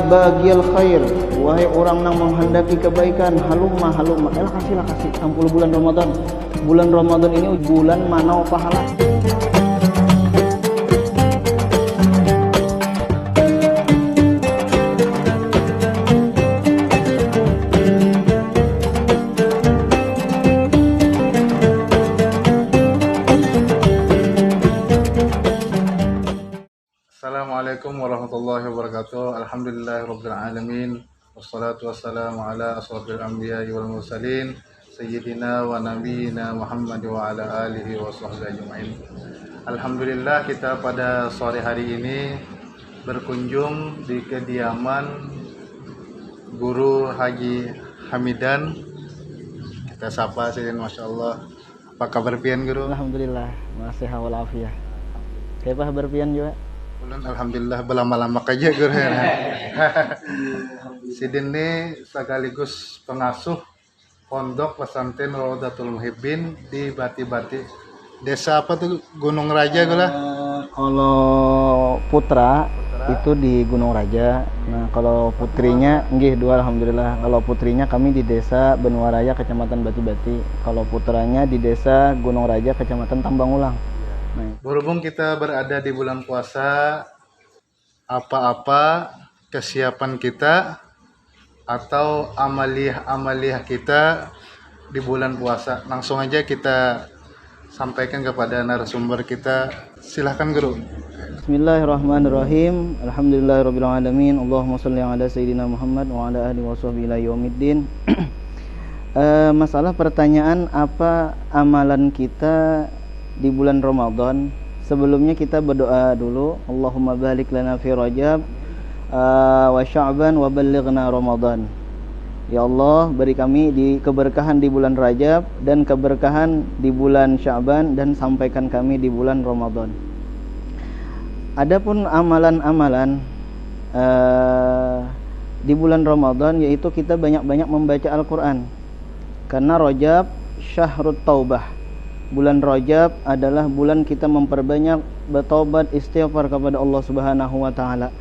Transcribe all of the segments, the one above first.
baghil khair, wahai orang yang menghendaki kebaikan, halumma kasih 60 bulan Ramadan. Bulan Ramadan ini bulan manau pahala. Assalamualaikum warahmatullahi wabarakatuh. Alhamdulillahirabbil alamin. Wassalatu wassalamu ala asrofil anbiya'i wal mursalin sayyidina wa nabiyina Muhammad wa ala alihi wa sahbihi ajma'in. Alhamdulillah, kita pada sore hari ini berkunjung di kediaman Guru Haji Hamidan. Kita sapa sidin, masyaallah. Apa kabar pian Guru? Alhamdulillah, masih hawal afiyah. Kayak kabar pian juga? Alhamdulillah, belama-lama aja Guru. Sidin ini sekaligus pengasuh pondok pesantren Rodatul Muhibbin di Bati-Bati. Desa apa tuh? Gunung Raja Gula? Kalau putra itu di Gunung Raja. Nah, kalau putrinya nggih dua, alhamdulillah. Kalau putrinya kami di Desa Benua Raya, Kecamatan Bati-Bati. Kalau putranya di Desa Gunung Raja, Kecamatan Tambangulang. Nah, berhubung kita berada di bulan puasa, apa-apa kesiapan kita atau amaliyah kita di bulan puasa, langsung aja kita sampaikan kepada narasumber kita. Silahkan Guru. Bismillahirrahmanirrahim. Alhamdulillahirabbil alamin. Allahumma shalli ala sayyidina Muhammad wa ala alihi washabbihi ila yaumiddin. Masalah pertanyaan apa amalan kita di bulan Ramadan. Sebelumnya kita berdoa dulu. Allahumma barik lana fi Rajab wa Sya'ban wa ballighna Ramadan. Ya Allah, beri kami di keberkahan di bulan Rajab dan keberkahan di bulan Sya'ban, dan sampaikan kami di bulan Ramadan. Adapun amalan-amalan di bulan Ramadan, yaitu kita banyak-banyak membaca Al-Quran. Karena Rajab syahrut taubah. Bulan Rajab adalah bulan kita memperbanyak bertaubat istighfar kepada Allah Subhanahu wa taala.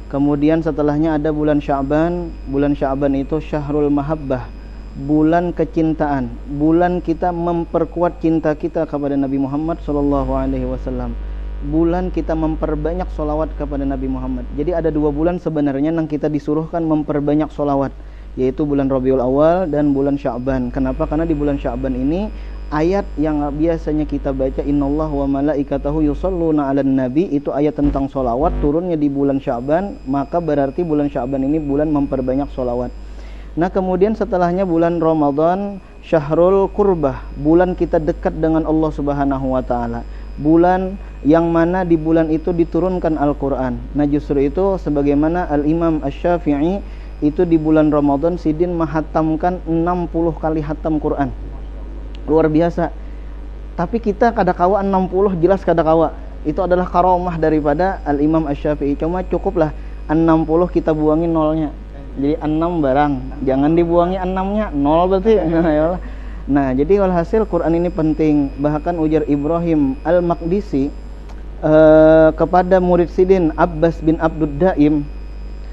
Kemudian setelahnya ada bulan Sya'ban. Bulan Sya'ban itu syahrul mahabbah, bulan kecintaan, bulan kita memperkuat cinta kita kepada Nabi Muhammad sallallahu alaihi wasallam. Bulan kita memperbanyak sholawat kepada Nabi Muhammad. Jadi ada dua bulan sebenarnya yang kita disuruhkan memperbanyak sholawat, yaitu bulan Rabiul Awal dan bulan Sya'ban. Kenapa? Karena di bulan Sya'ban ini ayat yang biasanya kita baca, innallaha wa malaikatahu yusholluna 'alan nabi, itu ayat tentang sholawat, turunnya di bulan Sya'ban, maka berarti bulan Sya'ban ini bulan memperbanyak sholawat. Nah, kemudian setelahnya bulan Ramadan syahrul qurbah, bulan kita dekat dengan Allah Subhanahu wa taala, bulan yang mana di bulan itu diturunkan Al-Quran. Nah, justru itu sebagaimana Al-Imam Asy-Syafi'i itu di bulan Ramadan sidin menghatamkan 60 kali hatam Quran. Luar biasa. Tapi kita kadakawa 60 jelas kadakawa. Itu adalah karomah daripada Al-Imam Asy-Syafi'i. Cuma cukuplah 60 kita buangin nolnya. Jadi 6 barang. Jangan dibuangi 6-nya, 0 berarti. Nah, jadi walhasil Quran ini penting. Bahkan ujar Ibrahim Al-Maqdisi kepada murid sidin Abbas bin Abdud Daim,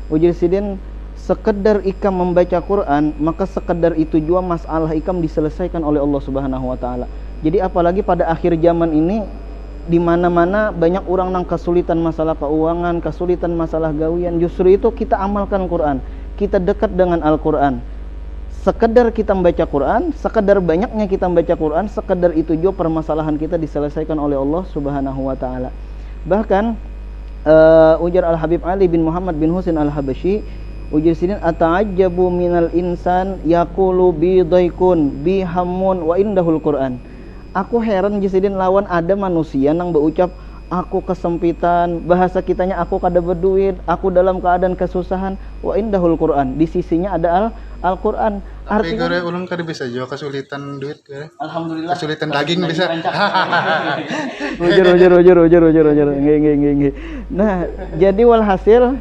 ujar sidin, sekedar ikam membaca Quran, maka sekedar itu juga masalah ikam diselesaikan oleh Allah Subhanahu wa taala. Jadi apalagi pada akhir zaman ini, di mana-mana banyak orang yang kesulitan masalah keuangan, kesulitan masalah gawian, justru itu kita amalkan Quran. Kita dekat dengan Al-Quran. Sekedar kita membaca Quran, sekedar banyaknya kita membaca Quran, sekedar itu juga permasalahan kita diselesaikan oleh Allah Subhanahu wa taala. Bahkan ujar Al-Habib Ali bin Muhammad bin Husain Al-Habasyi, ujar sidin, ata'ajjabu minal insan yaqulu bi daikun bi hammun wa indahul Quran. Aku heran jisidin lawan ada manusia yang berucap aku kesempitan, bahasa kitanya aku kada berduit, aku dalam keadaan kesusahan, wa indahul Quran, di sisinya ada Al-Quran. Tapi gore ulun kada bisa juga kesulitan duit gore. Alhamdulillah. Kesulitan daging bisa. Ujar. Nggih. Nah, jadi walhasil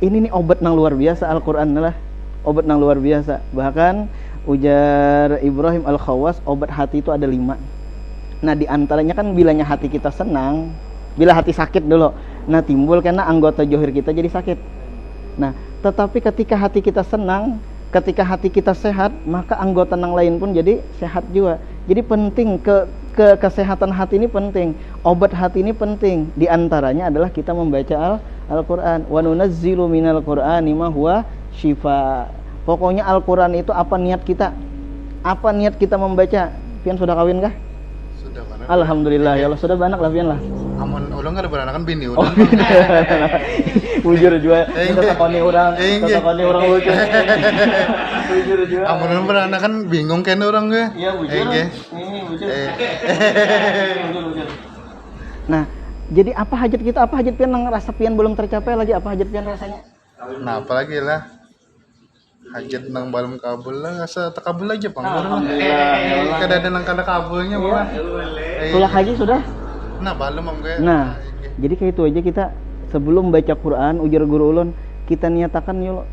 ini nih obat nang luar biasa, Al-Quran lah obat nang luar biasa. Bahkan ujar Ibrahim Al-Khawas, obat hati itu ada 5. Nah, di antaranya kan bilanya hati kita senang, bila hati sakit dulu. Nah, timbul karena anggota johir kita jadi sakit. Nah, tetapi ketika hati kita senang, ketika hati kita sehat, maka anggota yang lain pun jadi sehat juga. Jadi penting kesehatan hati ini penting, obat hati ini penting. Di antaranya adalah kita membaca Al-Qur'an. Wa nunazzilu minal Qur'ani ma huwa syifa. Pokoknya Al-Qur'an itu apa niat kita? Apa niat kita membaca? Pian sudah kawin kah? Sudah banyak. Alhamdulillah ya Allah, sudah banyak lah pian lah. Amun ulang ada beranakan bini Oh, udah. bujur juga. Kita takoni orang, lucu. Bujur juga. Amun ulang beranakan bingung kan orang ge. Iya, bujur. Ini bujur. Bujur. Nah, jadi apa hajat kita? Apa hajat pian yang rasa pian belum tercapai lagi? Apa hajat pian rasanya? Nah, apalagi lah hajat nang balem kabul lah, asa takabul aja pang. Alhamdulillah. Kada ada nang kada kabulnya mah. Tulak haji sudah? Nah, balem am ge. Nah, jadi kayak itu aja kita sebelum baca Quran, ujar guru ulun, kita niatakan yuk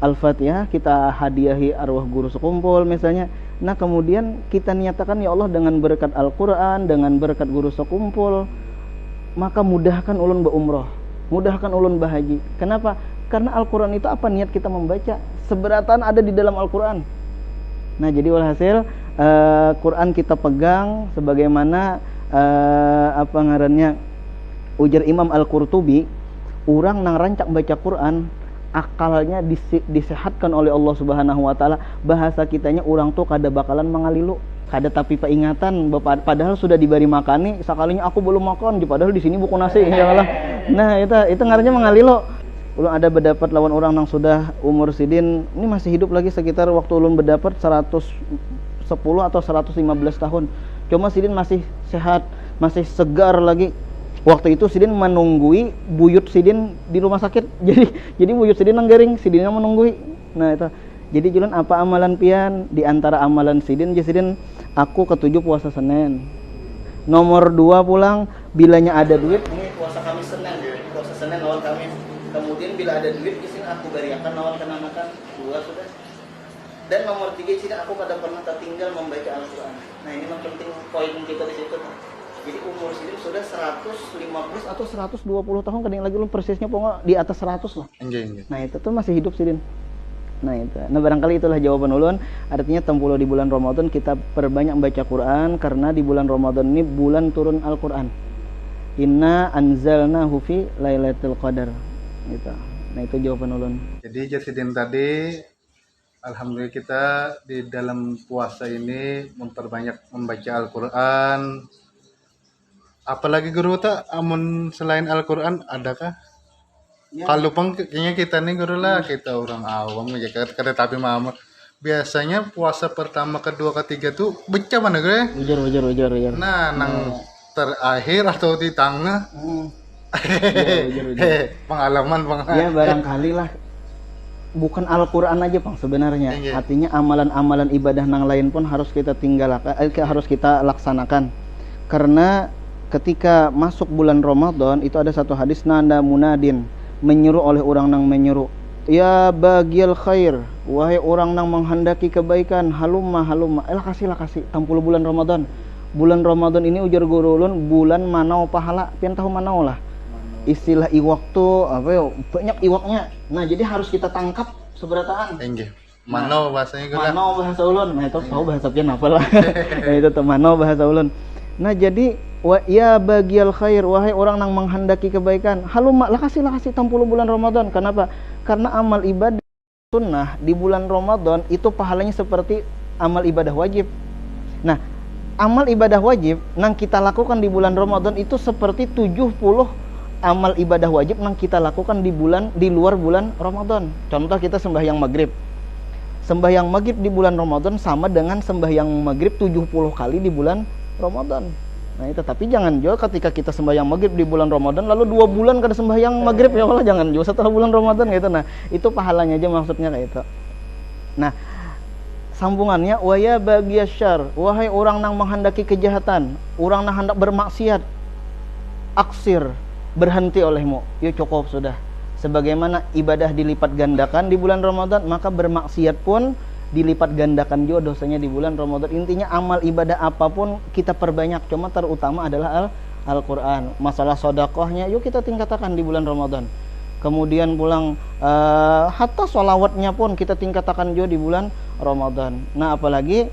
Al-Fatihah, kita hadiahi arwah guru sekumpul misalnya. Nah, kemudian kita niatakan ya Allah dengan berkat Al-Quran, dengan berkat guru sekumpul, maka mudahkan ulun berumroh, mudahkan ulun berhaji. Kenapa? Karena Al-Quran itu apa niat kita membaca? Seberatan ada di dalam Al-Quran. Nah, jadi walhasil Quran kita pegang sebagaimana apa ngarannya ujar Imam Al-Qurtubi, orang nang rancak baca Quran akalnya disehatkan oleh Allah Subhanahu wa taala. Bahasa kitanya orang tuh kada bakalan mangalilu, kada tapi peingatan padahal sudah diberi makani, sakalinya aku belum makan, padahal di sini buku nasi ya Allah. Nah, itu ngarannya mangalilu. Ulun ada berdapat lawan orang yang sudah umur sidin, ini masih hidup lagi sekitar waktu ulun berdapat 110 atau 115 tahun. Cuma sidin masih sehat, masih segar lagi. Waktu itu sidin menunggui buyut sidin di rumah sakit. Jadi buyut sidin nanggaring, sidinnya menunggui. Nah, itu. Jadi julan apa amalan pian? Di antara amalan sidin, sidin aku ketujuh puasa Senin. Nomor 2 pulang bilanya ada duit, ini puasa Kamis Senin. Puasa Senin lawan Kamis. Kemudian bila ada duit di sini aku beriakan lawan kenanakan 2 sudah. Dan nomor 3 sini aku kada pernah tertinggal membaca Al-Qur'an. Nah, ini yang penting poin kita di situ. Jadi umur sini sudah 115 atau 120 tahun, kadang lagi lu persisnya pokoknya di atas 100 lah. Anjing. Nah, itu tuh masih hidup sidin. Nah, itu. Nah, barangkali itulah jawaban ulun. Artinya 10 di bulan Ramadan kita perbanyak baca Quran karena di bulan Ramadan ini bulan turun Al-Qur'an. Inna anzalnahu fi lailatul qadar. Gitu. Nah, itu jawaban ulun. Jadi Jasidin tadi alhamdulillah kita di dalam puasa ini memperbanyak membaca Al-Qur'an. Apalagi guru tak amun selain Al-Qur'an adakah? Ya. Kalau kayaknya kita nih guru lah, kita orang awam ya kada tapi mama. Biasanya puasa pertama, kedua, ketiga tuh baca mana gue? Ujar. Nah, nang terakhir atau di tengah. Pengalaman. Ya, barangkali lah. Bukan Al-Qur'an aja, Bang, sebenarnya. Iya. Artinya amalan-amalan ibadah nang lain pun harus kita tinggalkan, harus kita laksanakan. Karena ketika masuk bulan Ramadan itu ada satu hadis nanda munadin, menyuruh oleh orang nang menyuruh. Ya bagial khair, wahai orang nang menghendaki kebaikan, halumma. Kasih 60 bulan Ramadan. Bulan Ramadan ini ujar guru ulun bulan manau pahala. Pian tahu manau lah. Istilah iwak tuh apa ya, banyak iwaknya. Nah, jadi harus kita tangkap seberataan. Enggih. Manau bahasanya gula. Manau bahasa ulun. Nah, itu tahu bahasa pian apa lah. Nah, itu tuh manau bahasa ulun. Nah, jadi ya bagial khair, wahai orang yang menghendaki kebaikan, halumma kasih 60 bulan Ramadan. Kenapa? Karena amal ibadah sunnah di bulan Ramadan itu pahalanya seperti amal ibadah wajib. Nah, amal ibadah wajib yang kita lakukan di bulan Ramadan itu seperti 70 amal ibadah wajib yang kita lakukan di luar bulan Ramadan. Contoh kita sembahyang maghrib. Sembahyang maghrib di bulan Ramadan sama dengan sembahyang maghrib 70 kali di bulan Ramadan. Nah, itu tapi jangan juga ketika kita sembahyang maghrib di bulan Ramadan lalu 2 bulan kada sembahyang maghrib ya Allah, jangan juga setelah bulan Ramadan gitu. Nah, itu pahalanya aja maksudnya kayak itu. Nah, sambungannya waya bagiasyar, wahai orang nang menghendaki kejahatan, orang nang hendak bermaksiat, aksir, berhenti olehmu. Yuk cukup sudah. Sebagaimana ibadah dilipat gandakan di bulan Ramadan, maka bermaksiat pun dilipat gandakan juga dosanya di bulan Ramadan. Intinya amal ibadah apapun kita perbanyak, cuma terutama adalah Al-Qur'an. Masalah sedekahnya yuk kita tingkatkan di bulan Ramadan. kemudian pulang hatta sholawatnya pun kita tingkatkan juga di bulan Ramadan. Nah apalagi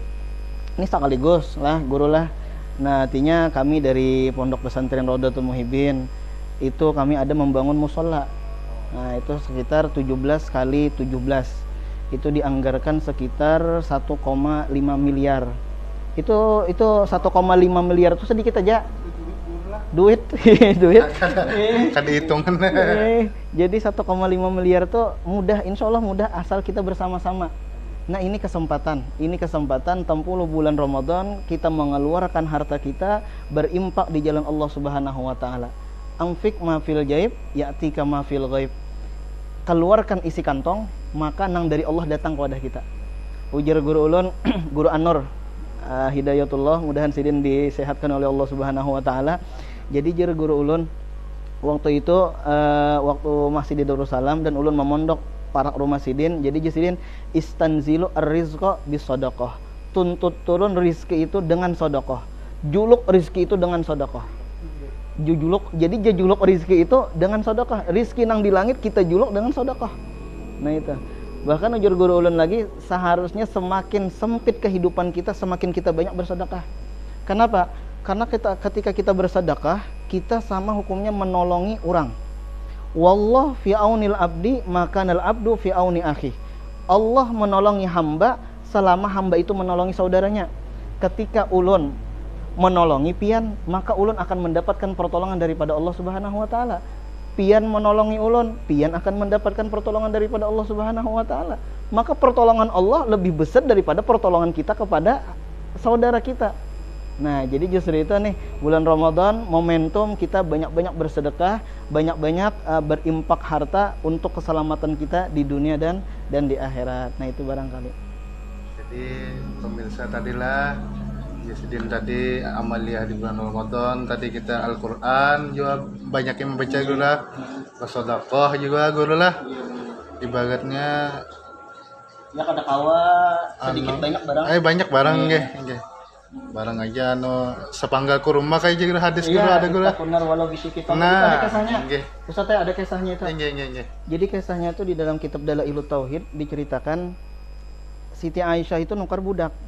ini sekaligus lah guru lah. Nah artinya kami dari Pondok Pesantren Rodatul Muhibbin itu kami ada membangun musola. Nah itu sekitar 17 kali 17, itu dianggarkan sekitar 1,5 miliar. Itu 1,5 miliar itu sedikit aja duit duit kan dihitungan. Jadi 1,5 miliar tuh mudah, insya Allah mudah asal kita bersama-sama. Nah ini kesempatan 10 bulan Ramadan kita mengeluarkan harta kita berimpak di jalan Allah Subhanahu wa taala. Anfik ma fil jaib ya'tika ma fil ghaib. Keluarkan isi kantong, maka nang dari Allah datang kepada kita. Ujar guru ulun Guru An-Nur Hidayatullah, mudahan sidin disehatkan oleh Allah Subhanahu wa taala. Jadi jar guru ulun waktu itu waktu masih di Darussalam dan ulun memondok para rumah sidin. Jadi sidin istanzilu ar-rizqa bis-shadaqah. Tuntut turun rizki itu dengan sedekah. Juluk rizki itu dengan sedekah. Jadi jajuluk rizki itu dengan sedekah. Rizki nang di langit kita juluk dengan sedekah. Nah itu. Bahkan ujar guru ulun lagi, seharusnya semakin sempit kehidupan kita, semakin kita banyak bersedekah. Kenapa? Karena ketika kita bersedekah, kita sama hukumnya menolongi orang. Wallah fi aunil abdi makanal abdu fi auni akhi. Allah menolongi hamba selama hamba itu menolongi saudaranya. Ketika ulun menolongi pian, maka ulun akan mendapatkan pertolongan daripada Allah Subhanahu wa taala. Pian menolongi ulun, pian akan mendapatkan pertolongan daripada Allah Subhanahu wa taala. Maka pertolongan Allah lebih besar daripada pertolongan kita kepada saudara kita. Nah, jadi justru itu nih, bulan Ramadan momentum kita banyak-banyak bersedekah, banyak-banyak berimpak harta untuk keselamatan kita di dunia dan di akhirat. Nah, itu barangkali. Jadi pemirsa tadilah Sidin tadi amaliyah di bulan Ramadan, tadi kita Al-Quran juga banyak yang membaca guru lah, bersedekah juga guru lah, ibaratnya ya kada kawa sedikit banyak barang. Banyak barang nggih. Barang aja sepanggal kurma kayak guru hadis guru ada guru. Walau bisi kita. Nah, ada kisahnya. Ustaz ada kisahnya itu. Nggih. Jadi kisahnya itu di dalam kitab Dalailut Tauhid diceritakan Siti Aisyah itu nukar budak.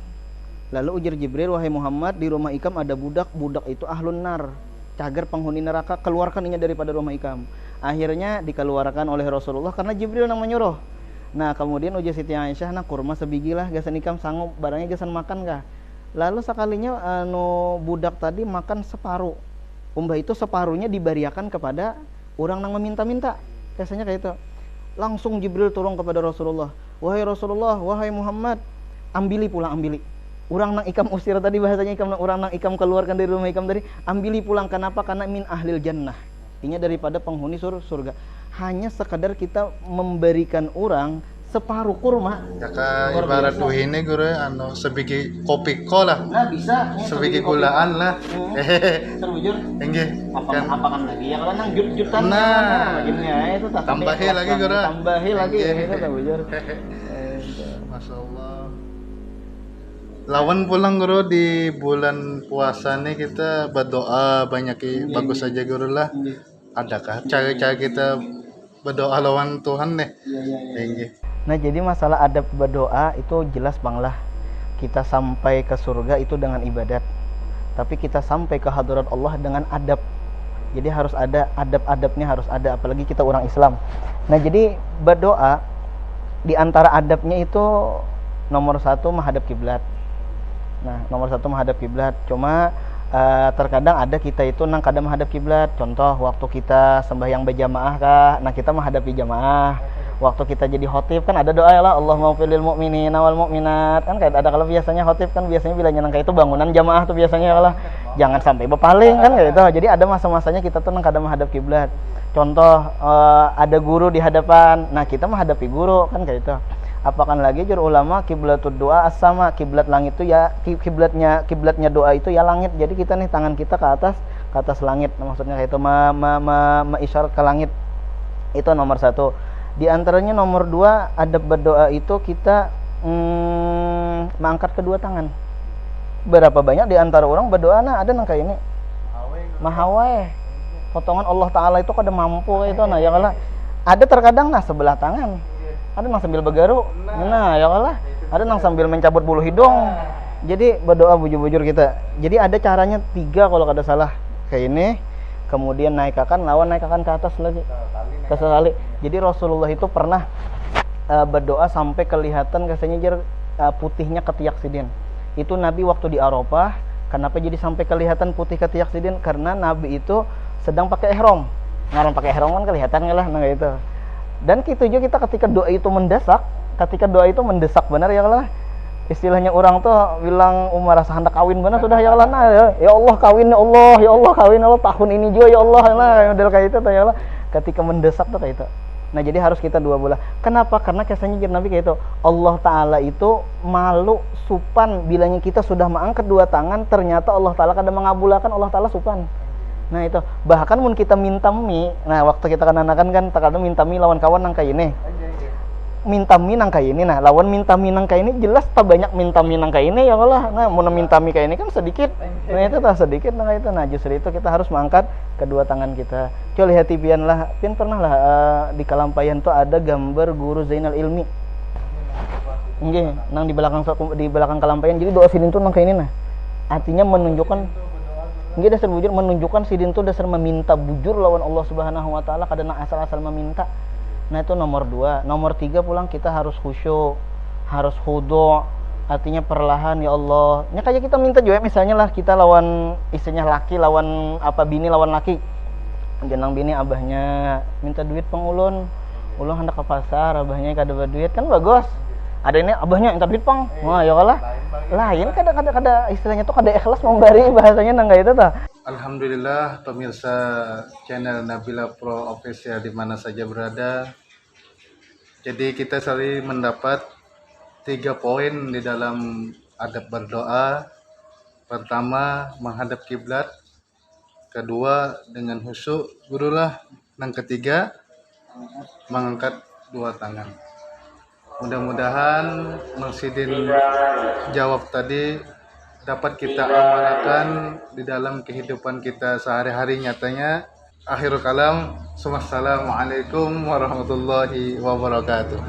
Lalu ujar Jibril, wahai Muhammad, di rumah Ikam ada budak itu ahlun nar, cagar penghuni neraka, keluarkan ini daripada rumah Ikam. Akhirnya dikeluarkan oleh Rasulullah karena Jibril yang menyuruh. Nah kemudian ujar Siti Aisyah, nah kurma sebiji lah, gasan Ikam sanggup, barangnya gasan makan kah? Lalu sekalinya budak tadi makan separuh, itu separuhnya diberiakan kepada orang yang meminta-minta, biasanya kayak itu. Langsung Jibril turun kepada Rasulullah, wahai Rasulullah, wahai Muhammad, ambili. Orang nang Ikam usir tadi, bahasanya Ikam, orang nang Ikam keluarkan dari rumah Ikam tadi, ambili pulang. Kenapa? Karena min ahlil jannah, artinya daripada penghuni surga. Hanya sekadar kita memberikan orang separuh kurma. Ya ibarat ini guru sebiji kopi kola. Nah bisa. Sebiji gulaan lah. Terbujur. Nggih. Apakan lagi? Ya kalau nang jut-jutan. Nah, ya itu tak. Tambahi lagi guru. Tambahi lagi itu terbujur. Masya Allah. Lawan pulang guru di bulan puasa nih kita berdoa banyak bagus saja guru lah. Adakah cara-cara kita berdoa lawan Tuhan nih? Nah jadi masalah adab berdoa itu jelas bang lah. Kita sampai ke surga itu dengan ibadat, tapi kita sampai ke hadirat Allah dengan adab. Jadi harus ada adab-adabnya, harus ada, apalagi kita orang Islam. Nah jadi berdoa di antara adabnya itu nomor 1 menghadap kiblat. Nah, nomor 1 menghadap kiblat. Cuma terkadang ada kita itu nang kadang menghadap kiblat. Contoh waktu kita sembahyang berjamaah kah, nah kita menghadapi jamaah. Waktu kita jadi khotib kan ada doa ya lah, Allahumma ighfir lil mu'minina wal mu'minat. Kan kayak ada, kalau biasanya khotib kan biasanya bila nyenang kayak itu bangunan jamaah tuh biasanya lah. Jangan sampai berpaling kan kayak itu. Jadi ada masa-masanya kita tuh nang kadang menghadap kiblat. Contoh ada guru di hadapan. Nah, kita menghadapi guru kan kayak itu. Apakan lagi jur ulama kiblatud doa as-sama, kiblat langit itu ya kiblatnya doa itu ya langit. Jadi kita nih tangan kita ke atas langit. Nah, maksudnya kayak itu isyarat ke langit. Itu nomor 1. Di antaranya nomor 2 adab berdoa itu kita mengangkat kedua tangan. Berapa banyak di antara orang berdoa ada nang kayak ini. Mahawai. Potongan Allah Taala itu kada mampu itu nah ya kalah. Ada terkadang nah sebelah tangan, ada yang sambil bergaru, nah ya Allah, ada yang sambil mencabut bulu hidung. Jadi berdoa bujur-bujur kita. Jadi ada caranya 3 kalau kada salah, kayak ini, kemudian naik kakan, lawan naik kakan ke atas lagi, ke sekali. Jadi Rasulullah itu pernah berdoa sampai kelihatan katanya putihnya ketiak sidin. Itu Nabi waktu di Arafah. Kenapa jadi sampai kelihatan putih ketiak sidin? Karena Nabi itu sedang pakai ihram. Ngarang pakai ihram kan kelihatan lah, nah gitu. Dan gitu juga kita ketika doa itu mendesak benar ya Allah. Istilahnya orang tuh bilang umar rasa hendak kawin benar sudah ya Allah. Nah, ya Allah kawin ya Allah, ya Allah kawin Allah tahun ini juga ya Allah. Nah, model kayak itu tuh ya Allah. Ketika mendesak tuh kayak itu. Nah, jadi harus kita 2 bulan. Kenapa? Karena kisahnya Nabi kayak itu. Allah Ta'ala itu malu supan bilanya kita sudah mengangkat 2 tangan, ternyata Allah Ta'ala kadang mengabulkan, Allah Ta'ala supan. Nah itu, bahkan mun kita minta mie, nah waktu kita kan terkadang minta mie lawan kawan nang kayak ini. Minta mie nang kayak ini, nah lawan minta mie nang kayak ini jelas tak banyak minta mie nang kayak ini ya Allah. Nah mun minta mie kayak ini kan sedikit. Nah itu tak sedikit nah itu. Nah justru itu kita harus mengangkat kedua tangan kita. Coba lihat pian lah, pian pernah lah di Kalampayan tuh ada gambar guru Zainal Ilmi. Nggih, nang di belakang Kalampayan. Jadi doa sidin tuh nang kayak ini nah. Artinya menunjukkan nggih dasar bujur menunjukkan sidin tuh dasar meminta bujur lawan Allah Subhanahu wa taala kadang asal-asal meminta. Nah itu nomor 2. Nomor 3 pulang kita harus khusyuk, harus khudu', artinya perlahan ya Allah. Nya kayak kita minta juga misalnya lah kita lawan istrinya laki lawan bini lawan laki. Jenang bini abahnya minta duit pengulun. Ulun hendak ke pasar, abahnya kada duit kan bagus. Ada ini abahnya minta duit pang. Wah ya Allah. Lain kada istilahnya tuh kada ikhlas memberi bahasanya nang itu tuh. Alhamdulillah pemirsa channel Nabila Pro Official di mana saja berada. Jadi kita selalu mendapat 3 poin di dalam adab berdoa. Pertama, menghadap kiblat. Kedua, dengan khusyuk gurulah. Yang ketiga, mengangkat 2 tangan. Mudah-mudahan Sidin jawab tadi dapat kita amalkan di dalam kehidupan kita sehari-hari nyatanya. Akhirul kalam, wassalamualaikum warahmatullahi wabarakatuh.